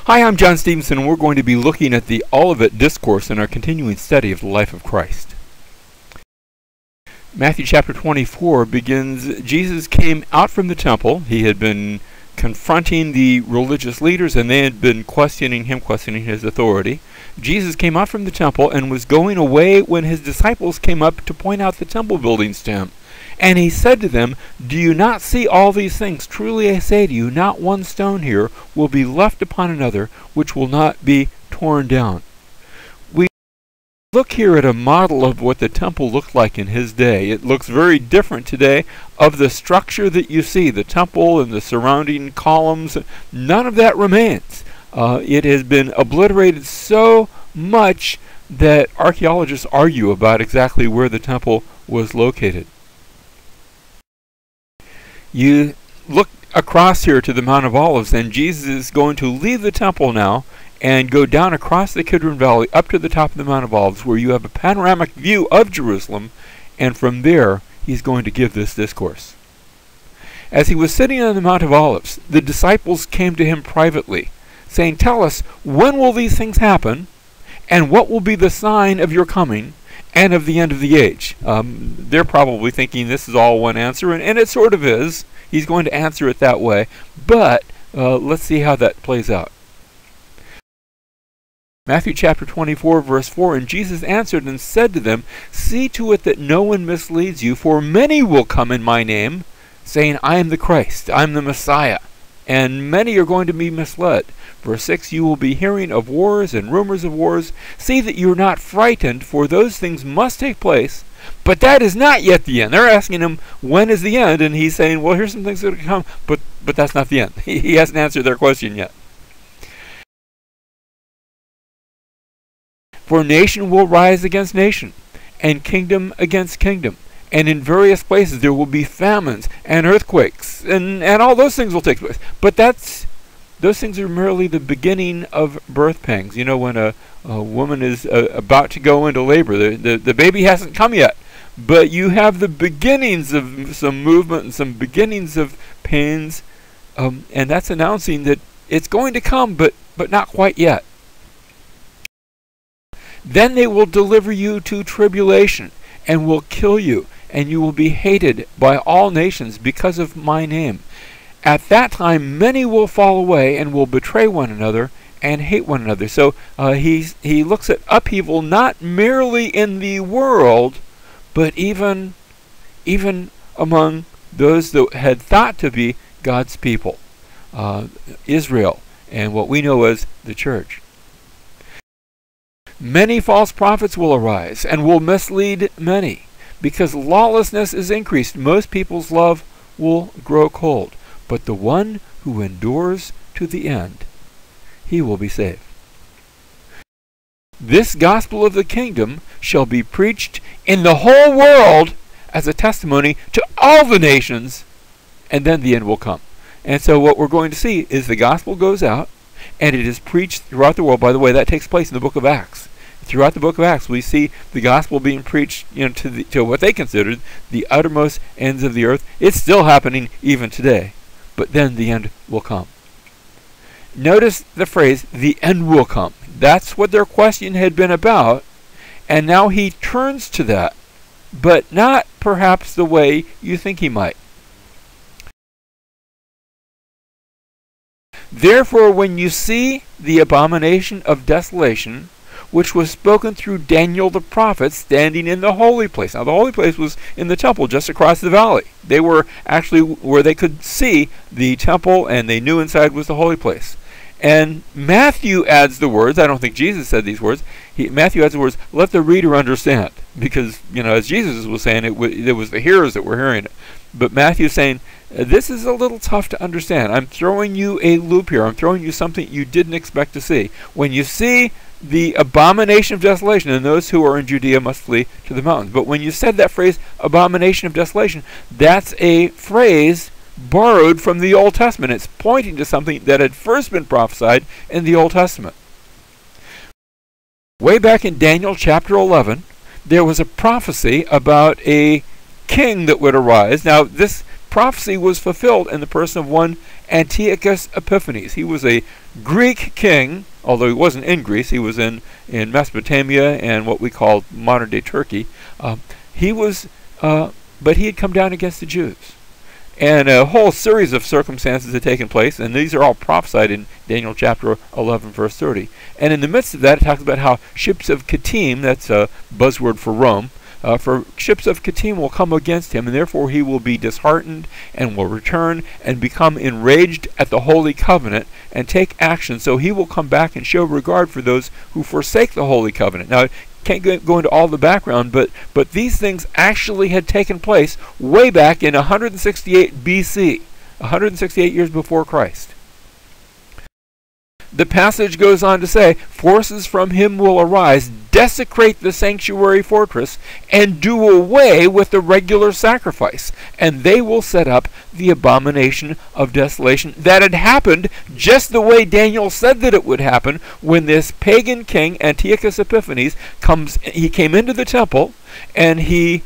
Hi, I'm John Stevenson, and we're going to be looking at the Olivet Discourse in our continuing study of the life of Christ. Matthew chapter 24 begins, Jesus came out from the temple. He had been confronting the religious leaders, and they had been questioning him, questioning his authority. Jesus came out from the temple and was going away when his disciples came up to point out the temple buildings to him. And he said to them, "Do you not see all these things? Truly I say to you, not one stone here will be left upon another, which will not be torn down." We look here at a model of what the temple looked like in his day. It looks very different today of the structure that you see, the temple and the surrounding columns. None of that remains. It has been obliterated so much that archaeologists argue about exactly where the temple was located. You look across here to the Mount of Olives, and Jesus is going to leave the temple now and go down across the Kidron Valley up to the top of the Mount of Olives, where you have a panoramic view of Jerusalem, and from there he's going to give this discourse. As he was sitting on the Mount of Olives, the disciples came to him privately, saying, "Tell us, when will these things happen, and what will be the sign of your coming and of the end of the age?" They're probably thinking this is all one answer, and it sort of is. He's going to answer it that way, but let's see how that plays out. Matthew chapter 24, verse 4, "And Jesus answered and said to them, See to it that no one misleads you, for many will come in my name, saying, I am the Christ, I am the Messiah, and many are going to be misled." Verse 6, "You will be hearing of wars and rumors of wars. See that you are not frightened, for those things must take place, but that is not yet the end." They're asking him, when is the end? And he's saying, well, here's some things that are come, but that's not the end. He hasn't answered their question yet. "For nation will rise against nation, and kingdom against kingdom. And in various places there will be famines and earthquakes, and all those things will take place." But those things are merely the beginning of birth pangs. You know, when a woman is about to go into labor, the baby hasn't come yet, but you have the beginnings of some movement and some beginnings of pains, and that's announcing that it's going to come, but not quite yet. "Then they will deliver you to tribulation, and will kill you, and you will be hated by all nations because of my name. At that time many will fall away and will betray one another and hate one another." So he looks at upheaval not merely in the world, but even among those that had thought to be God's people, Israel, and what we know as the church. "Many false prophets will arise and will mislead many. Because lawlessness is increased, most people's love will grow cold. But the one who endures to the end, he will be saved. This gospel of the kingdom shall be preached in the whole world as a testimony to all the nations, and then the end will come." And so what we're going to see is the gospel goes out, and it is preached throughout the world. By the way, that takes place in the book of Acts. Throughout the book of Acts, we see the gospel being preached, to what they considered the uttermost ends of the earth. It's still happening even today, but then the end will come. Notice the phrase, "the end will come." That's what their question had been about, and now he turns to that, but not perhaps the way you think he might. "Therefore, when you see the abomination of desolation, which was spoken through Daniel the prophet, standing in the holy place." Now the holy place was in the temple just across the valley. They were actually where they could see the temple, and they knew inside was the holy place. And Matthew adds the words, I don't think Jesus said these words, Matthew adds the words, "Let the reader understand." Because, as Jesus was saying, it was the hearers that were hearing it. But Matthew's saying, this is a little tough to understand. I'm throwing you a loop here. I'm throwing you something you didn't expect to see. When you see the abomination of desolation, and those who are in Judea must flee to the mountains. But when you said that phrase, abomination of desolation, that's a phrase borrowed from the Old Testament. It's pointing to something that had first been prophesied in the Old Testament. Way back in Daniel chapter 11, there was a prophecy about a king that would arise. Now, this prophecy was fulfilled in the person of one Antiochus Epiphanes. He was a Greek king, although he wasn't in Greece. He was in Mesopotamia and what we call modern-day Turkey. But he had come down against the Jews. And a whole series of circumstances had taken place, and these are all prophesied in Daniel chapter 11, verse 30. And in the midst of that, it talks about how ships of Kittim, that's a buzzword for Rome, for ships of Kittim will come against him, and therefore he will be disheartened and will return and become enraged at the Holy Covenant and take action. So he will come back and show regard for those who forsake the Holy Covenant. Now, can't go into all the background, but these things actually had taken place way back in 168 BC, 168 years before Christ. The passage goes on to say, forces from him will arise, desecrate the sanctuary fortress, and do away with the regular sacrifice, and they will set up the abomination of desolation that had happened just the way Daniel said that it would happen when this pagan king, Antiochus Epiphanes, he came into the temple, and he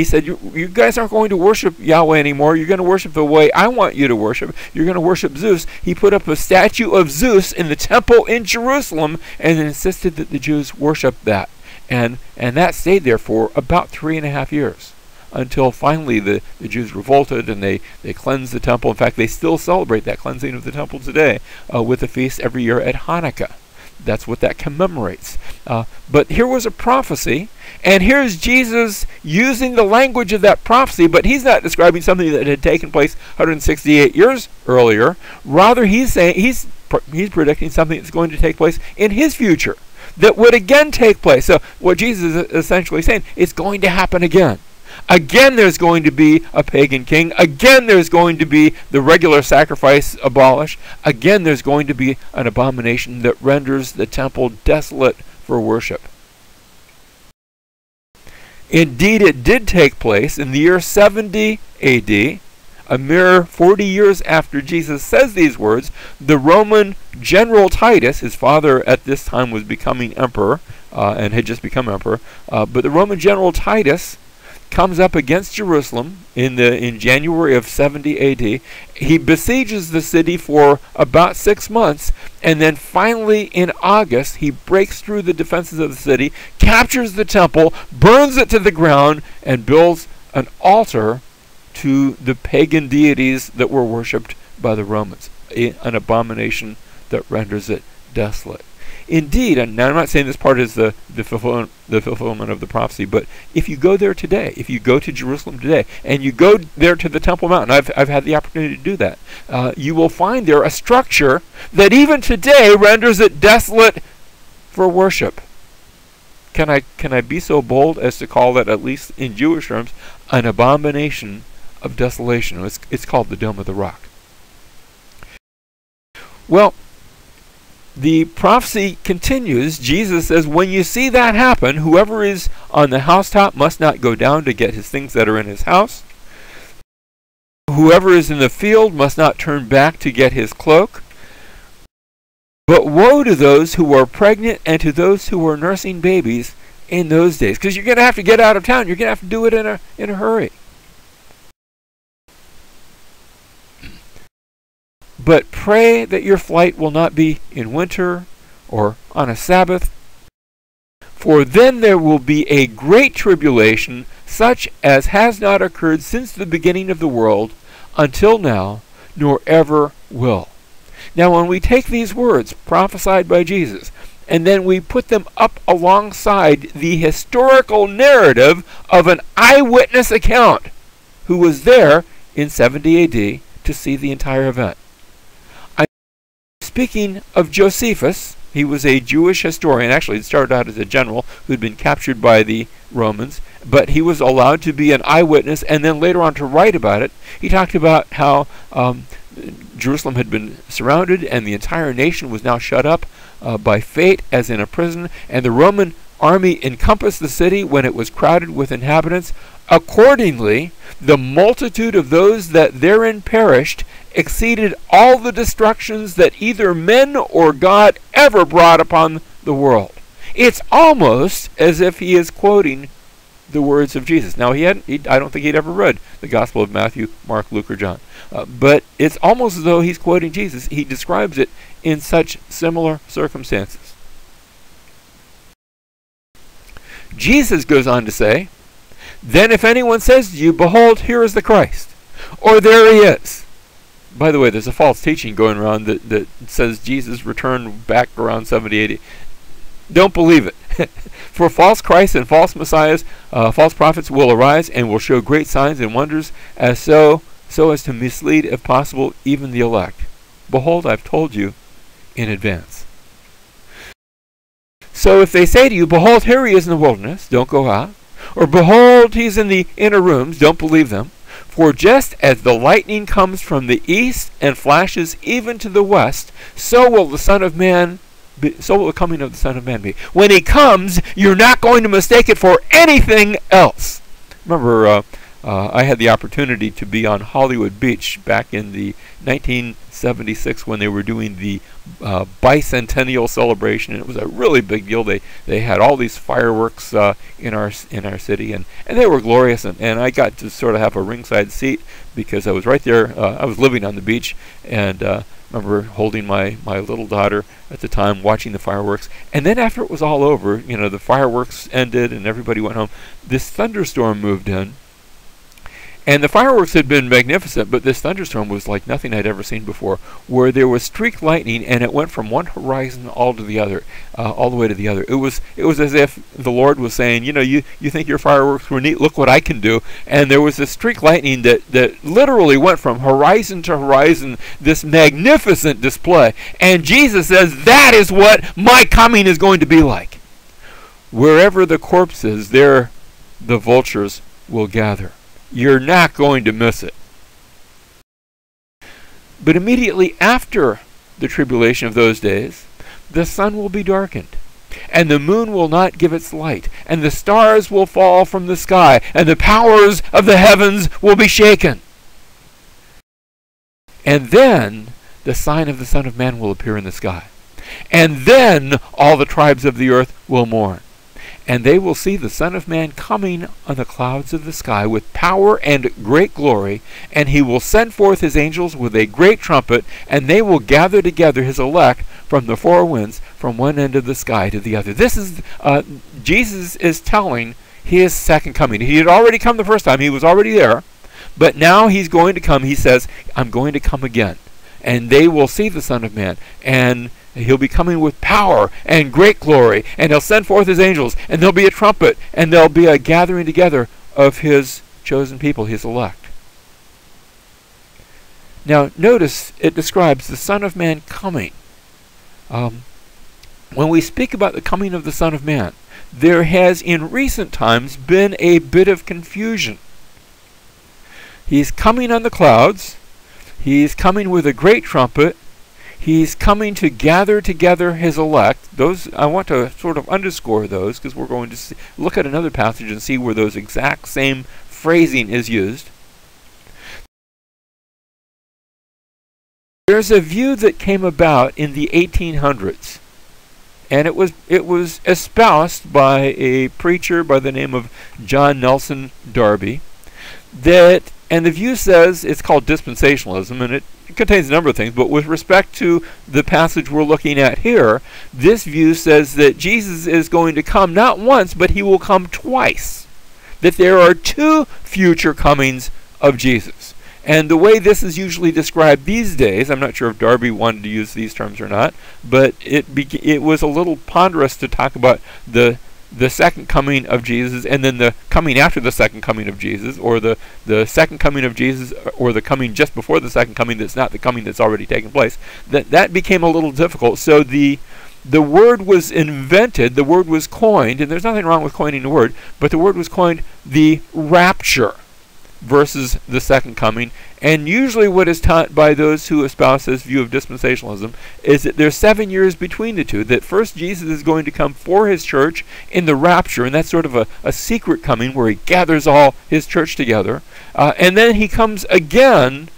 said, you guys aren't going to worship Yahweh anymore. You're going to worship the way I want you to worship. You're going to worship Zeus. He put up a statue of Zeus in the temple in Jerusalem and insisted that the Jews worship that. And that stayed there for about 3.5 years until finally the Jews revolted and they cleansed the temple. In fact, they still celebrate that cleansing of the temple today with a feast every year at Hanukkah. That's what that commemorates. But here was a prophecy, and here's Jesus using the language of that prophecy, but he's not describing something that had taken place 168 years earlier. Rather, he's predicting something that's going to take place in his future that would again take place. So what Jesus is essentially saying, it's going to happen again. Again, there's going to be a pagan king. Again, there's going to be the regular sacrifice abolished. Again, there's going to be an abomination that renders the temple desolate for worship. Indeed, it did take place in the year 70 AD, a mere 40 years after Jesus says these words. The Roman general Titus, his father at this time was becoming emperor and had just become emperor, but the Roman general Titus comes up against Jerusalem in January of 70 AD. He besieges the city for about 6 months, and then finally in August he breaks through the defenses of the city, captures the temple, burns it to the ground, and builds an altar to the pagan deities that were worshipped by the Romans, an abomination that renders it desolate. Indeed, and now I'm not saying this part is the fulfillment of the prophecy, but if you go there today, if you go to Jerusalem today, and you go there to the Temple Mount, and I've had the opportunity to do that, you will find there a structure that even today renders it desolate for worship. Can I be so bold as to call that, at least in Jewish terms, an abomination of desolation? It's called the Dome of the Rock. Well, the prophecy continues. Jesus says, when you see that happen, whoever is on the housetop must not go down to get his things that are in his house. Whoever is in the field must not turn back to get his cloak. But woe to those who are pregnant and to those who are nursing babies in those days. Because you're going to have to get out of town. You're going to have to do it in a hurry. But pray that your flight will not be in winter or on a Sabbath, for then there will be a great tribulation, such as has not occurred since the beginning of the world until now, nor ever will. Now, when we take these words prophesied by Jesus, and then we put them up alongside the historical narrative of an eyewitness account who was there in 70 AD to see the entire event. Speaking of Josephus, he was a Jewish historian. Actually, it started out as a general who had been captured by the Romans, but he was allowed to be an eyewitness and then later on to write about it. He talked about how Jerusalem had been surrounded and the entire nation was now shut up by fate as in a prison, and the Roman army encompassed the city when it was crowded with inhabitants. Accordingly, the multitude of those that therein perished exceeded all the destructions that either men or God ever brought upon the world. It's almost as if he is quoting the words of Jesus. Now, I don't think he'd ever read the Gospel of Matthew, Mark, Luke, or John. But it's almost as though he's quoting Jesus. He describes it in such similar circumstances. Jesus goes on to say, "Then if anyone says to you, 'Behold, here is the Christ,' or 'There he is.'" By the way, there's a false teaching going around that says Jesus returned back around 70, 80. Don't believe it. For false Christs and false messiahs, false prophets will arise and will show great signs and wonders, so as to mislead, if possible, even the elect. Behold, I've told you in advance. So if they say to you, "Behold, here he is in the wilderness," don't go out. Or, "Behold, he's in the inner rooms," don't believe them. For just as the lightning comes from the east and flashes even to the west, so will the coming of the Son of Man be. When he comes, you're not going to mistake it for anything else. Remember, I had the opportunity to be on Hollywood Beach back in the 1976 when they were doing the bicentennial celebration, and it was a really big deal. They had all these fireworks in our city, and they were glorious, and I got to sort of have a ringside seat because I was right there. I was living on the beach, and remember holding my little daughter at the time, watching the fireworks. And then after it was all over, the fireworks ended and everybody went home, this thunderstorm moved in. And the fireworks had been magnificent, but this thunderstorm was like nothing I'd ever seen before, where there was streak lightning, and it went from one horizon all the way to the other. It was as if the Lord was saying, you think your fireworks were neat, look what I can do. And there was this streak lightning that literally went from horizon to horizon, this magnificent display. And Jesus says, that is what my coming is going to be like. Wherever the corpse is, there the vultures will gather. You're not going to miss it. But immediately after the tribulation of those days, the sun will be darkened, and the moon will not give its light, and the stars will fall from the sky, and the powers of the heavens will be shaken. And then the sign of the Son of Man will appear in the sky. And then all the tribes of the earth will mourn. And they will see the Son of Man coming on the clouds of the sky with power and great glory, and he will send forth his angels with a great trumpet, and they will gather together his elect from the four winds, from one end of the sky to the other. This is, Jesus is telling his second coming. He had already come the first time. He was already there. But now he's going to come. He says, I'm going to come again. And they will see the Son of Man, and he'll be coming with power and great glory, and he'll send forth his angels, and there'll be a trumpet, and there'll be a gathering together of his chosen people, his elect. Now, notice it describes the Son of Man coming. When we speak about the coming of the Son of Man, there has in recent times been a bit of confusion. He's coming on the clouds. He's coming with a great trumpet. He's coming to gather together his elect. Those, I want to sort of underscore those, because we're going to look at another passage and see where those exact same phrasing is used. There's a view that came about in the 1800s, and it was espoused by a preacher by the name of John Nelson Darby, and the view says, it's called dispensationalism, and it contains a number of things, but with respect to the passage we're looking at here, this view says that Jesus is going to come not once, but he will come twice. That there are two future comings of Jesus. And the way this is usually described these days, I'm not sure if Darby wanted to use these terms or not, but it was a little ponderous to talk about the second coming of Jesus, and then the coming after the second coming of Jesus, or the second coming of Jesus, or the coming just before the second coming that's not the coming that's already taken place. That became a little difficult. So the word was invented, the word was coined, and there's nothing wrong with coining the word, but the word was coined, the rapture versus the second coming. And usually what is taught by those who espouse this view of dispensationalism is that there's 7 years between the two, that first Jesus is going to come for his church in the rapture, and that's sort of a secret coming where he gathers all his church together, and then he comes again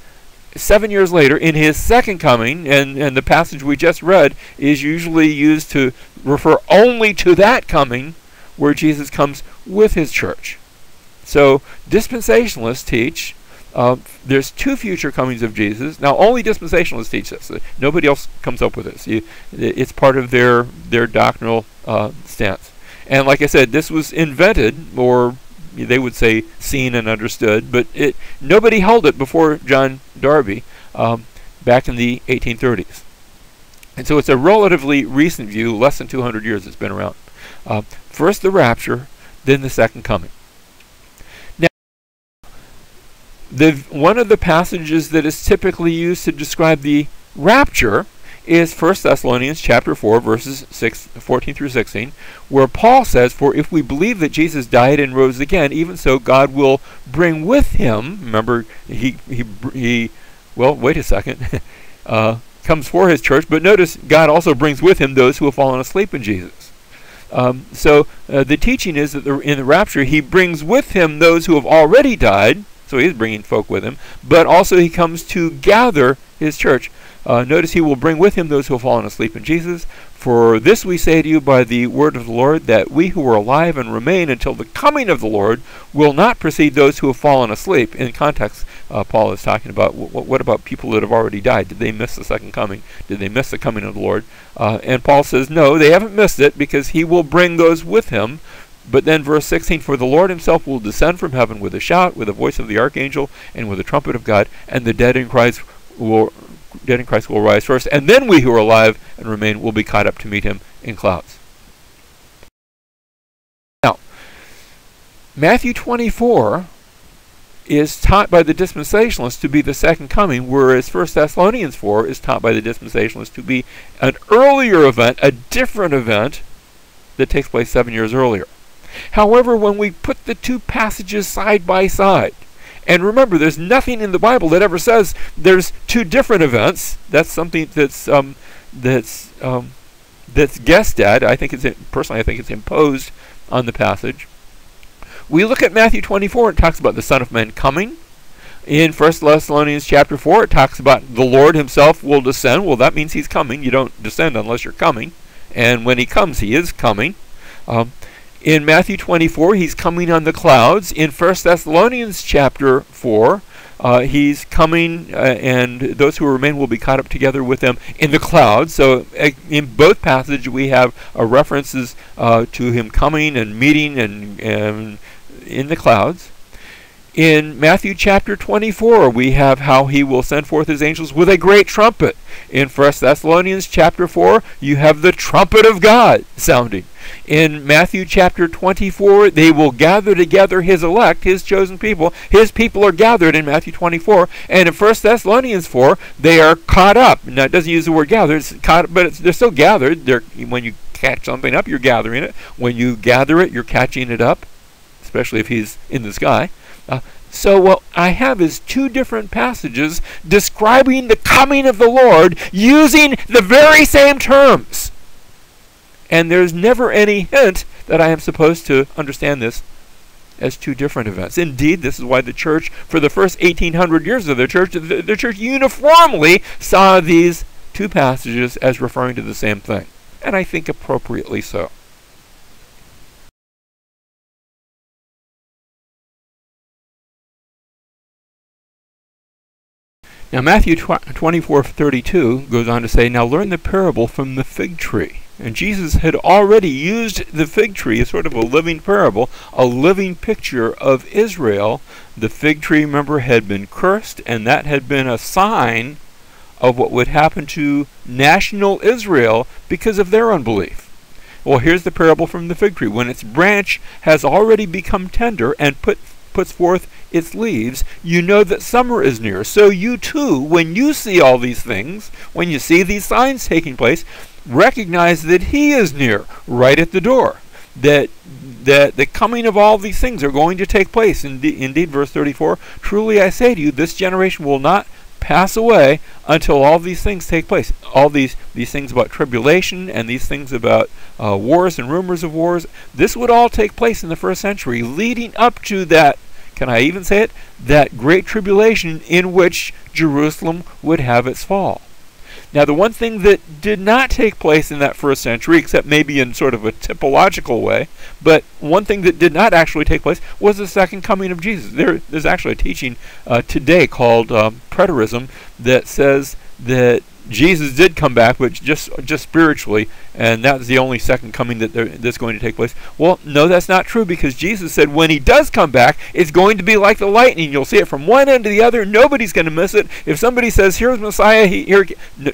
7 years later in his second coming, and the passage we just read is usually used to refer only to that coming where Jesus comes with his church. So dispensationalists teach there's two future comings of Jesus. Now, only dispensationalists teach this. Nobody else comes up with this. It's part of their doctrinal stance. And like I said, this was invented, or they would say seen and understood, but nobody held it before John Darby back in the 1830s. And so it's a relatively recent view, less than 200 years it's been around. First the rapture, then the second coming. One of the passages that is typically used to describe the rapture is 1 Thessalonians chapter 4, verses 14 through 16, where Paul says, "For if we believe that Jesus died and rose again, even so God will bring with him," remember, well, wait a second, comes for his church, but notice God also brings with him those who have fallen asleep in Jesus. So the teaching is that in the rapture, he brings with him those who have already died. So he's bringing folk with him, but also he comes to gather his church. Notice he will bring with him those who have fallen asleep in Jesus. "For this we say to you by the word of the Lord, that we who are alive and remain until the coming of the Lord will not precede those who have fallen asleep." In context, Paul is talking about what about people that have already died? Did they miss the second coming? Did they miss the coming of the Lord? And Paul says, no, they haven't missed it, because he will bring those with him. But then verse 16, "For the Lord himself will descend from heaven with a shout, with the voice of the archangel, and with the trumpet of God, and the dead in Christ will rise first, and then we who are alive and remain will be caught up to meet him in clouds." Now, Matthew 24 is taught by the dispensationalists to be the second coming, whereas 1 Thessalonians 4 is taught by the dispensationalists to be an earlier event, a different event that takes place 7 years earlier. However, when we put the two passages side by side, and remember, there's nothing in the Bible that ever says there's two different events. That's something that's guessed at. I think it's imposed on the passage. We look at Matthew 24. It talks about the Son of Man coming. In 1 Thessalonians chapter 4, it talks about the Lord himself will descend. Well, that means he's coming. You don't descend unless you're coming. And when he comes, he is coming. In Matthew 24, he's coming on the clouds. In 1 Thessalonians chapter 4, he's coming, and those who remain will be caught up together with them in the clouds. So in both passages, we have references to him coming and meeting and in the clouds. In Matthew chapter 24, we have how he will send forth his angels with a great trumpet. In 1 Thessalonians chapter 4, you have the trumpet of God sounding. In Matthew chapter 24, they will gather together his elect, his chosen people. His people are gathered in Matthew 24. And in 1 Thessalonians 4, they are caught up. Now, it doesn't use the word gathered, it's caught, but they're still gathered. When you catch something up, you're gathering it. When you gather it, you're catching it up, especially if he's in the sky. So what I have is two different passages describing the coming of the Lord using the very same terms. And there's never any hint that I am supposed to understand this as two different events. Indeed, this is why the church, for the first 1800 years of the church uniformly saw these two passages as referring to the same thing. And I think appropriately so. Now Matthew 24:32 goes on to say, "Now learn the parable from the fig tree." And Jesus had already used the fig tree as sort of a living parable, a living picture of Israel. The fig tree, remember, had been cursed, and that had been a sign of what would happen to national Israel because of their unbelief. Well, here's the parable from the fig tree. When its branch has already become tender and puts forth its leaves, you know that summer is near. So you too, when you see all these things, when you see these signs taking place, recognize that he is near, right at the door. That the coming of all these things are going to take place. Indeed, verse 34, "Truly I say to you, this generation will not pass away until all these things take place." All these things about tribulation and these things about wars and rumors of wars, this would all take place in the first century, leading up to that, can I even say it, that great tribulation in which Jerusalem would have its fall. Now, the one thing that did not take place in that first century, except maybe in sort of a typological way, but one thing that did not actually take place was the second coming of Jesus. There's actually a teaching today called preterism that says that Jesus did come back, but just spiritually, and that's the only second coming that's going to take place. Well, no, that's not true, because Jesus said when he does come back, it's going to be like the lightning. You'll see it from one end to the other. Nobody's going to miss it. If somebody says, here's Messiah,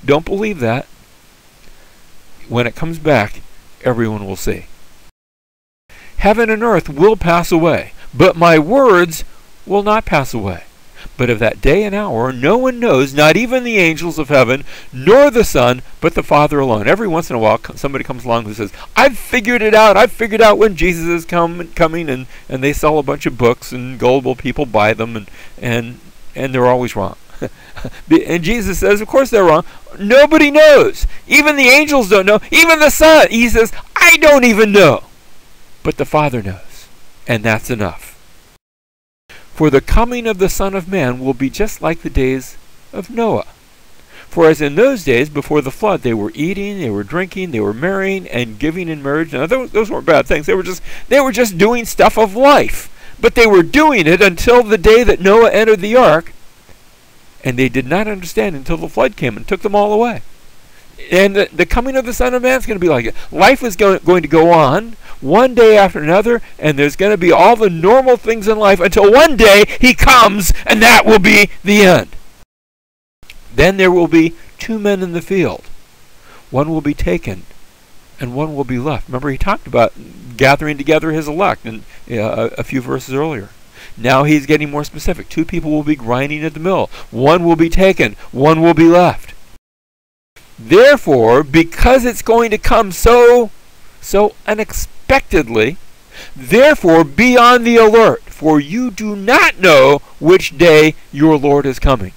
don't believe that. When it comes back, everyone will see. Heaven and earth will pass away, but my words will not pass away. But of that day and hour no one knows, not even the angels of heaven, nor the Son, but the Father alone. Every once in a while somebody comes along who says, I've figured it out. I've figured out when Jesus is coming, and they sell a bunch of books, and gullible people buy them, and they're always wrong. And Jesus says, of course they're wrong. Nobody knows. Even the angels don't know. Even the Son. He says, I don't even know. But the Father knows. And that's enough. For the coming of the Son of Man will be just like the days of Noah. For as in those days before the flood, they were eating, they were drinking, they were marrying, and giving in marriage. Now those weren't bad things. They were just doing stuff of life. But they were doing it until the day that Noah entered the ark, and they did not understand until the flood came and took them all away. And the coming of the Son of Man is going to be like it. Life is going to go on, one day after another, and there's going to be all the normal things in life until one day he comes, and that will be the end. Then there will be two men in the field. One will be taken, and one will be left. Remember, he talked about gathering together his elect in a few verses earlier. Now he's getting more specific. Two people will be grinding at the mill. One will be taken, one will be left. Therefore, because it's going to come so unexpectedly, therefore be on the alert, for you do not know which day your Lord is coming.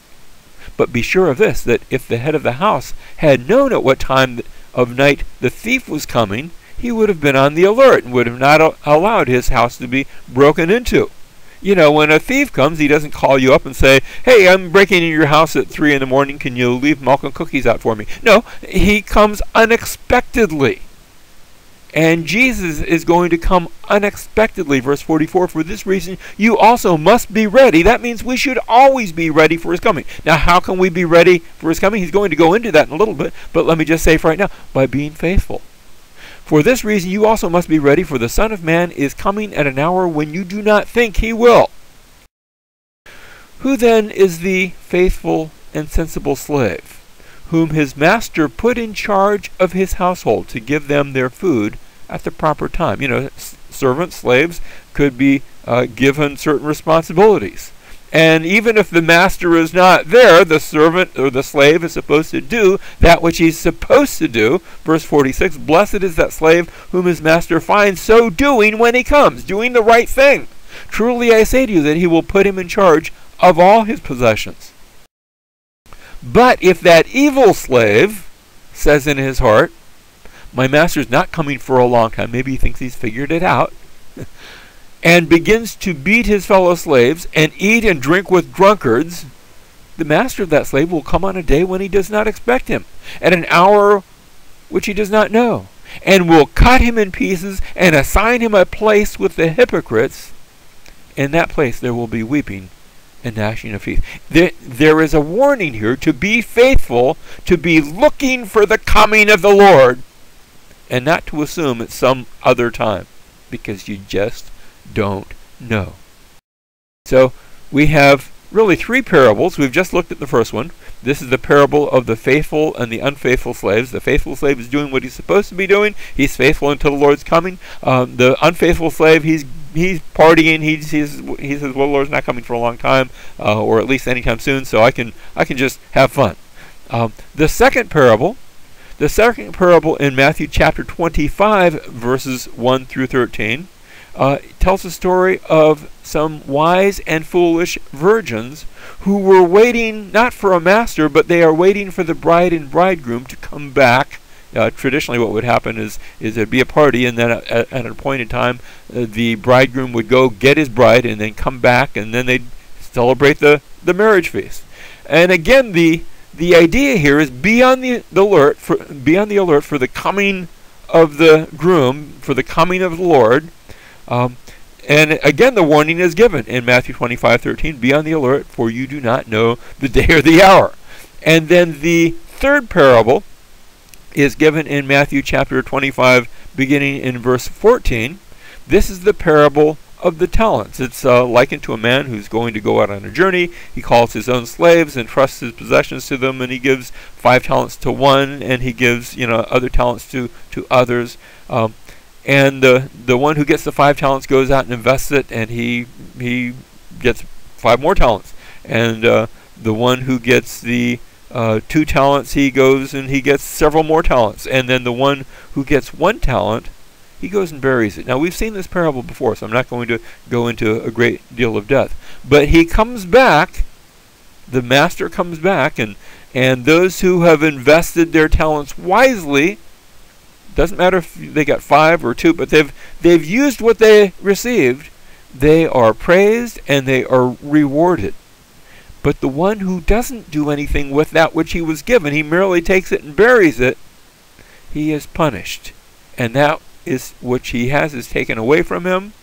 But be sure of this, that if the head of the house had known at what time of night the thief was coming, he would have been on the alert and would have not allowed his house to be broken into. You know, when a thief comes, he doesn't call you up and say, hey, I'm breaking into your house at 3 in the morning. Can you leave milk and cookies out for me? No, he comes unexpectedly. And Jesus is going to come unexpectedly. Verse 44, for this reason, you also must be ready. That means we should always be ready for his coming. Now, how can we be ready for his coming? He's going to go into that in a little bit. But let me just say for right now, by being faithful. For this reason you also must be ready, for the Son of Man is coming at an hour when you do not think he will. Who then is the faithful and sensible slave, whom his master put in charge of his household to give them their food at the proper time? You know, servants, slaves could be given certain responsibilities. And even if the master is not there, the servant or the slave is supposed to do that which he's supposed to do. Verse 46, blessed is that slave whom his master finds so doing when he comes, doing the right thing. Truly I say to you that he will put him in charge of all his possessions. But if that evil slave says in his heart, my master's not coming for a long time, maybe he thinks he's figured it out, and begins to beat his fellow slaves and eat and drink with drunkards, the master of that slave will come on a day when he does not expect him, at an hour which he does not know, and will cut him in pieces and assign him a place with the hypocrites. In that place there will be weeping and gnashing of teeth. There is a warning here to be faithful, to be looking for the coming of the Lord, and not to assume it's some other time, because you just don't know. So we have really three parables. We've just looked at the first one. This is the parable of the faithful and the unfaithful slaves. The faithful slave is doing what he's supposed to be doing. He's faithful until the Lord's coming. The unfaithful slave, he's partying. He says, well, the Lord's not coming for a long time, or at least anytime soon, so I can just have fun. The second parable in Matthew chapter 25, verses 1 through 13, tells the story of some wise and foolish virgins who were waiting not for a master, but they are waiting for the bride and bridegroom to come back. Traditionally what would happen is there'd be a party, and then at an appointed time the bridegroom would go get his bride and then come back, and then they'd celebrate the marriage feast. And again, the the idea here is be on the alert for the coming of the groom, for the coming of the Lord. And again, the warning is given in Matthew 25:13, be on the alert, for you do not know the day or the hour. And then the third parable is given in Matthew chapter 25, beginning in verse 14. This is the parable of the talents. It's likened to a man who's going to go out on a journey. He calls his own slaves and trusts his possessions to them, and he gives 5 talents to one, and he gives other talents to others. And the one who gets the 5 talents goes out and invests it, and he gets 5 more talents. And the one who gets the 2 talents, he goes and he gets several more talents. And then the one who gets 1 talent, he goes and buries it. Now, we've seen this parable before, so I'm not going to go into a great deal of depth. But he comes back, the master comes back, and those who have invested their talents wisely, doesn't matter if they got 5 or 2, but they've used what they received, they are praised and they are rewarded. But the one who doesn't do anything with that which he was given, he merely takes it and buries it, he is punished. And that is which he has is taken away from him.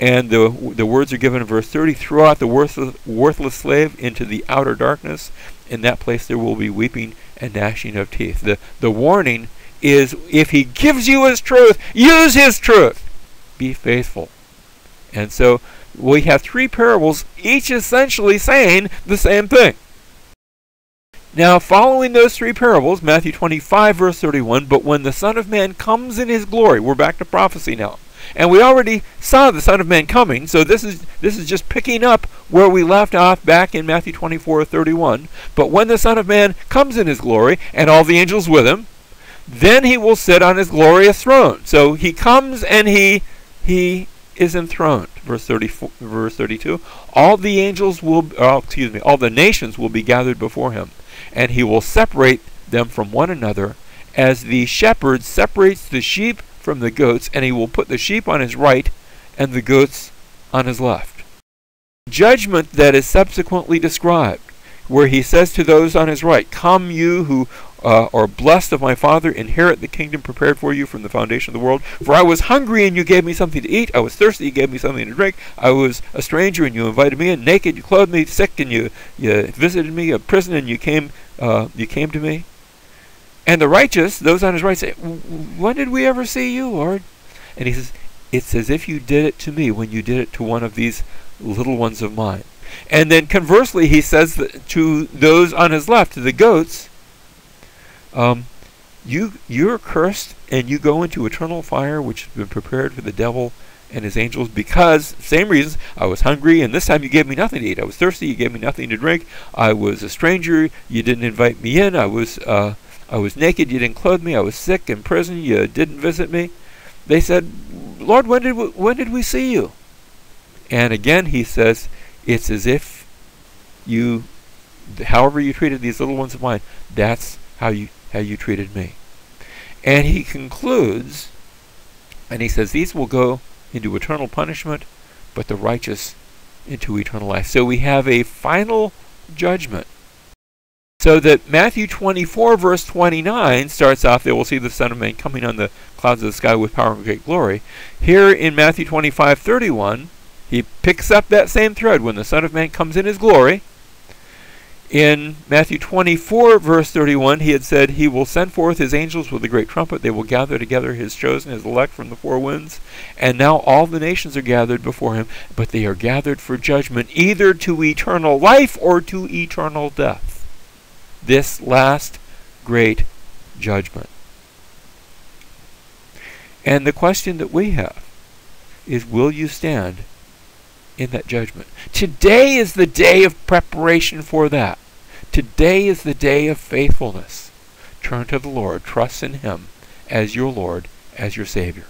And the words are given in verse 30, throw out the worthless slave into the outer darkness. In that place there will be weeping and gnashing of teeth. The warning is, if he gives you his truth, use his truth. Be faithful. And so we have 3 parables, each essentially saying the same thing. Now, following those 3 parables, Matthew 25, verse 31, but when the Son of Man comes in his glory, we're back to prophecy now. And we already saw the Son of Man coming, so this is just picking up where we left off back in Matthew 24:31. But when the Son of Man comes in his glory, and all the angels with him, then he will sit on his glorious throne. So he comes and he is enthroned. Verse 32. All the nations will be gathered before him, and he will separate them from one another, as the shepherd separates the sheep from the goats, and he will put the sheep on his right and the goats on his left. Judgment that is subsequently described, where he says to those on his right, come you who are blessed of my Father, inherit the kingdom prepared for you from the foundation of the world. For I was hungry and you gave me something to eat, I was thirsty, you gave me something to drink, I was a stranger and you invited me in, naked you clothed me, sick and you visited me, a prisoner and you came to me. And the righteous, those on his right, say, when did we ever see you, Lord? And he says, it's as if you did it to me when you did it to one of these little ones of mine. And then conversely, he says to those on his left, to the goats, you're cursed and you go into eternal fire which has been prepared for the devil and his angels, because, same reasons, I was hungry and this time you gave me nothing to eat, I was thirsty, you gave me nothing to drink, I was a stranger, you didn't invite me in, I was naked, you didn't clothe me, I was sick, in prison, you didn't visit me. They said, Lord, when did we see you? And again he says, it's as if however you treated these little ones of mine, that's how you treated me. And he concludes, and he says, these will go into eternal punishment, but the righteous into eternal life. So we have a final judgment. So that Matthew 24, verse 29 starts off, they will see the Son of Man coming on the clouds of the sky with power and great glory. Here in Matthew 25:31, he picks up that same thread when the Son of Man comes in his glory. In Matthew 24, verse 31, he had said, he will send forth his angels with a great trumpet. They will gather together his chosen, his elect from the 4 winds. And now all the nations are gathered before him, but they are gathered for judgment, either to eternal life or to eternal death. This last great judgment. And the question that we have is, will you stand in that judgment? Today is the day of preparation for that. Today is the day of faithfulness. Turn to the Lord. Trust in him as your Lord, as your Savior.